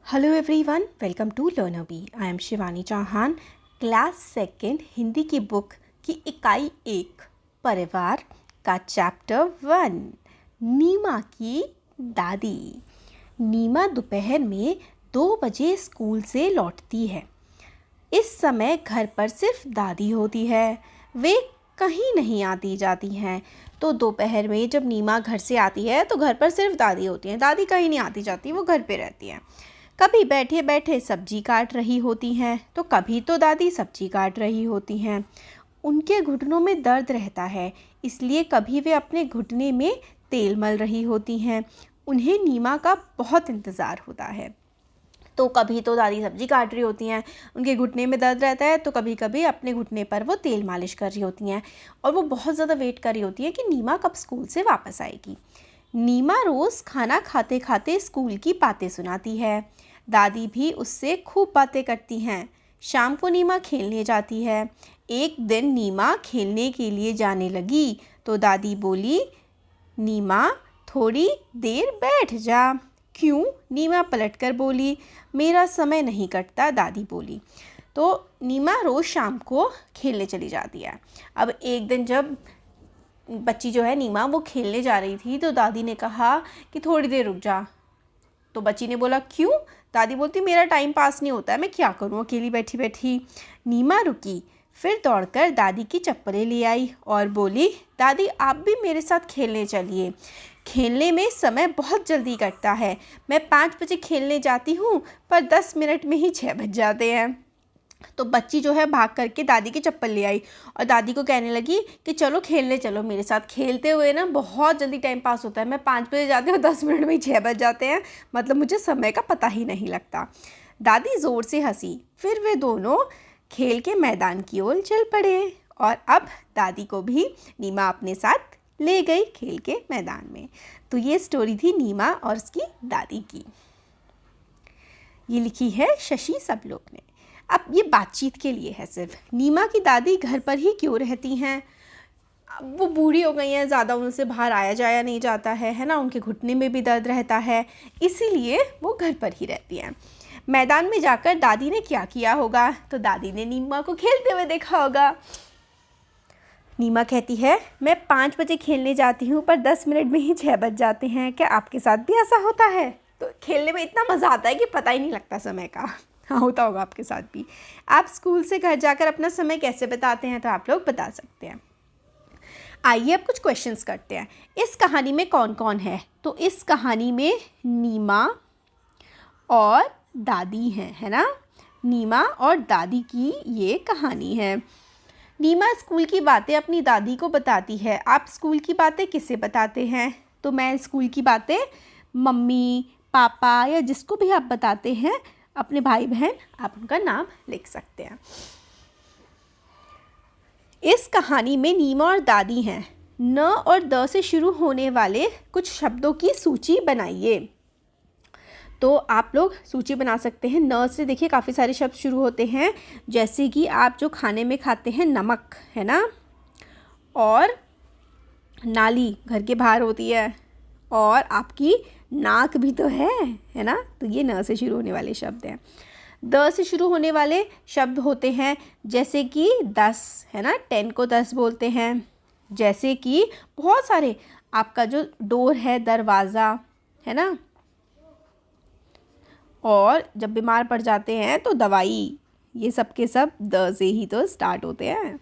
Hello everyone, welcome to Learnbee. I am Shivani Chauhan. Class second Hindi की book की इकाई 1 परिवार का चैप्टर 1 नीमा की दादी। नीमा दोपहर में 2 बजे स्कूल से लौटती है। इस समय घर पर सिर्फ दादी होती है, वे कहीं नहीं आती जाती हैं। तो दोपहर में जब नीमा घर से आती है तो घर पर सिर्फ दादी होती हैं। दादी कहीं नहीं आती जाती, वो घर पे रहती हैं। कभी बैठे बैठे सब्जी काट रही होती हैं तो कभी तो दादी सब्जी काट रही होती हैं। उनके घुटनों में दर्द रहता है, इसलिए कभी वे अपने घुटने में तेल मल रही होती हैं। उन्हें नीमा का बहुत इंतज़ार होता है। तो कभी तो दादी सब्जी काट रही होती हैं, उनके घुटने में दर्द रहता है, तो कभी कभी अपने घुटने पर वो तेल मालिश कर रही होती हैं और वो बहुत ज़्यादा वेट कर रही होती है कि नीमा कब स्कूल से वापस आएगी। नीमा रोज़ खाना खाते खाते स्कूल की बातें सुनाती है। दादी भी उससे खूब बातें करती हैं। शाम को नीमा खेलने जाती है। एक दिन नीमा खेलने के लिए जाने लगी तो दादी बोली, नीमा थोड़ी देर बैठ जा। क्यों? नीमा पलटकर बोली, मेरा समय नहीं कटता, दादी बोली। तो नीमा रोज़ शाम को खेलने चली जाती है। अब एक दिन जब बच्ची जो है नीमा वो खेलने जा रही थी तो दादी ने कहा कि थोड़ी देर रुक जा। तो बच्ची ने बोला, क्यों? दादी बोलती, मेरा टाइम पास नहीं होता है, मैं क्या करूँ अकेली बैठी बैठी। नीमा रुकी, फिर दौड़कर दादी की चप्पलें ले आई और बोली, दादी आप भी मेरे साथ खेलने चलिए। खेलने में समय बहुत जल्दी कटता है। मैं 5 बजे खेलने जाती हूँ पर 10 मिनट में ही 6 बज जाते हैं। तो बच्ची जो है भाग करके दादी की चप्पल ले आई और दादी को कहने लगी कि चलो खेलने चलो मेरे साथ। खेलते हुए ना बहुत जल्दी टाइम पास होता है। मैं 5 बजे जाती हूँ, 10 मिनट में ही 6 बज जाते हैं, मतलब मुझे समय का पता ही नहीं लगता। दादी ज़ोर से हंसी। फिर वे दोनों खेल के मैदान की ओर चल पड़े और अब दादी को भी नीमा अपने साथ ले गई खेल के मैदान में। तो ये स्टोरी थी नीमा और उसकी दादी की। ये लिखी है शशि सबलोक ने। अब ये बातचीत के लिए है सिर्फ। नीमा की दादी घर पर ही क्यों रहती हैं? अब वो बूढ़ी हो गई हैं, ज़्यादा उनसे बाहर आया जाया नहीं जाता है ना, उनके घुटने में भी दर्द रहता है, इसीलिए वो घर पर ही रहती हैं। मैदान में जाकर दादी ने क्या किया होगा? तो दादी ने नीमा को खेलते हुए देखा होगा। नीमा कहती है, मैं 5 बजे खेलने जाती हूँ पर 10 मिनट में ही 6 बज जाते हैं। क्या आपके साथ भी ऐसा होता है? तो खेलने में इतना मज़ा आता है कि पता ही नहीं लगता समय का। हाँ, होता होगा आपके साथ भी। आप स्कूल से घर जाकर अपना समय कैसे बिताते हैं? तो आप लोग बता सकते हैं। आइए अब कुछ क्वेश्चंस करते हैं। इस कहानी में कौन कौन है? तो इस कहानी में नीमा और दादी हैं, है ना। नीमा और दादी की ये कहानी है। नीमा स्कूल की बातें अपनी दादी को बताती है। आप स्कूल की बातें किसे बताते हैं? तो मैं स्कूल की बातें मम्मी, पापा या जिसको भी आप बताते हैं, अपने भाई बहन, आप उनका नाम लिख सकते हैं। इस कहानी में नीमा और दादी हैं। न और द से शुरू होने वाले कुछ शब्दों की सूची बनाइए। तो आप लोग सूची बना सकते हैं। न से देखिए काफ़ी सारे शब्द शुरू होते हैं, जैसे कि आप जो खाने में खाते हैं, नमक, है ना। और नाली घर के बाहर होती है, और आपकी नाक भी तो है ना। तो ये न से शुरू होने वाले शब्द हैं। द से शुरू होने वाले शब्द होते हैं जैसे कि 10, है ना, 10 को 10 बोलते हैं। जैसे कि बहुत सारे, आपका जो डोर है, दरवाज़ा, है ना। और जब बीमार पड़ जाते हैं तो दवाई, ये सब के सब द से ही तो स्टार्ट होते हैं।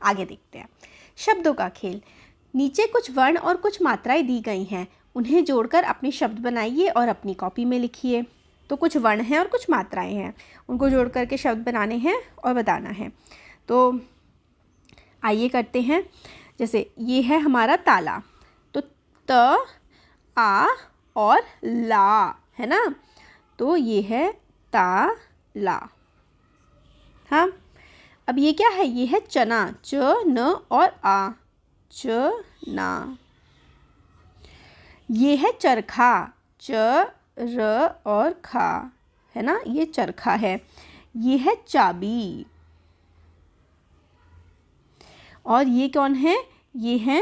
आगे देखते हैं। शब्दों का खेल। नीचे कुछ वर्ण और कुछ मात्राएं दी गई हैं, उन्हें जोड़कर अपने शब्द बनाइए और अपनी कॉपी में लिखिए। तो कुछ वर्ण हैं और कुछ मात्राएं हैं, उनको जोड़ करके शब्द बनाने हैं और बताना है। तो आइए करते हैं। जैसे ये है हमारा ताला, तो त, आ और ला, है ना। तो ये है ताला। हाँ, अब ये क्या है? ये है चना, च न और आ, चना। ये है चरखा, च र और खा, है ना, ये चरखा है। ये है चाबी। और ये कौन है? ये है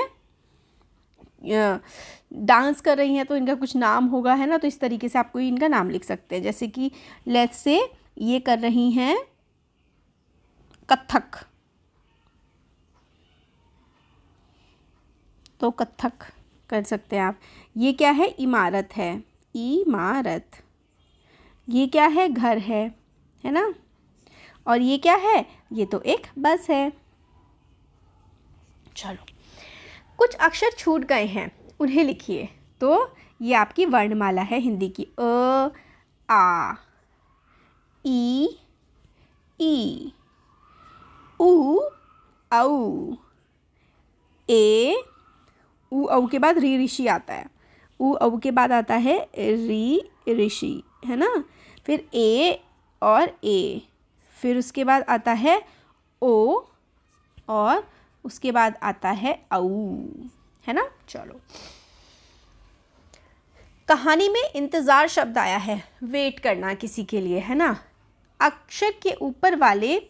डांस कर रही हैं तो इनका कुछ नाम होगा, है ना। तो इस तरीके से आप कोई इनका नाम लिख सकते हैं। जैसे कि लेट्स से ये कर रही हैं कथक, तो कथक कर सकते हैं आप। ये क्या है? इमारत है, इमारत। ये क्या है? घर है ना। और ये क्या है? ये तो एक बस है। चलो, कुछ अक्षर छूट गए हैं, उन्हें लिखिए। तो ये आपकी वर्णमाला है हिंदी की। अ, आ, ई, ई, उ, औ, ए, उ औ के बाद री ऋषि आता है। उ औ के बाद आता है री ऋषि, है ना। फिर ए और ए, फिर उसके बाद आता है ओ, और उसके बाद आता है औ, है ना। चलो, कहानी में इंतज़ार शब्द आया है, वेट करना किसी के लिए, है ना। अक्षर के ऊपर वाले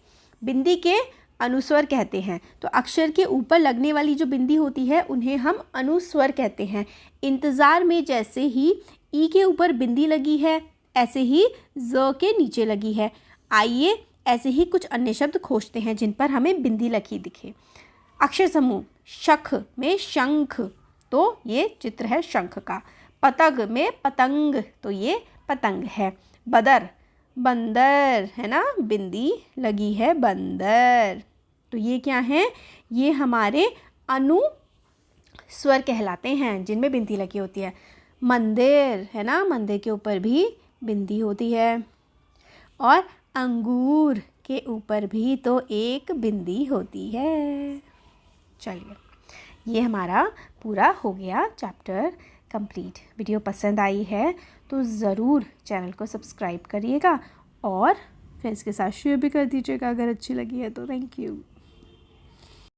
बिंदी के अनुस्वर कहते हैं। तो अक्षर के ऊपर लगने वाली जो बिंदी होती है उन्हें हम अनुस्वर कहते हैं। इंतज़ार में जैसे ही ई के ऊपर बिंदी लगी है, ऐसे ही ज के नीचे लगी है। आइए ऐसे ही कुछ अन्य शब्द खोजते हैं जिन पर हमें बिंदी लगी दिखे। अक्षर समूह, शख में शंख, तो ये चित्र है शंख का। पतंग में पतंग, तो ये पतंग है। बदर, बंदर, है ना, बिंदी लगी है बंदर। तो ये क्या है? ये हमारे अनुस्वर कहलाते हैं जिनमें बिंदी लगी होती है। मंदिर, है ना, मंदिर के ऊपर भी बिंदी होती है। और अंगूर के ऊपर भी तो एक बिंदी होती है। चलिए, ये हमारा पूरा हो गया चैप्टर कंप्लीट। वीडियो पसंद आई है तो ज़रूर चैनल को सब्सक्राइब करिएगा और फ्रेंड्स के साथ शेयर भी कर दीजिएगा अगर अच्छी लगी है तो। Thank you.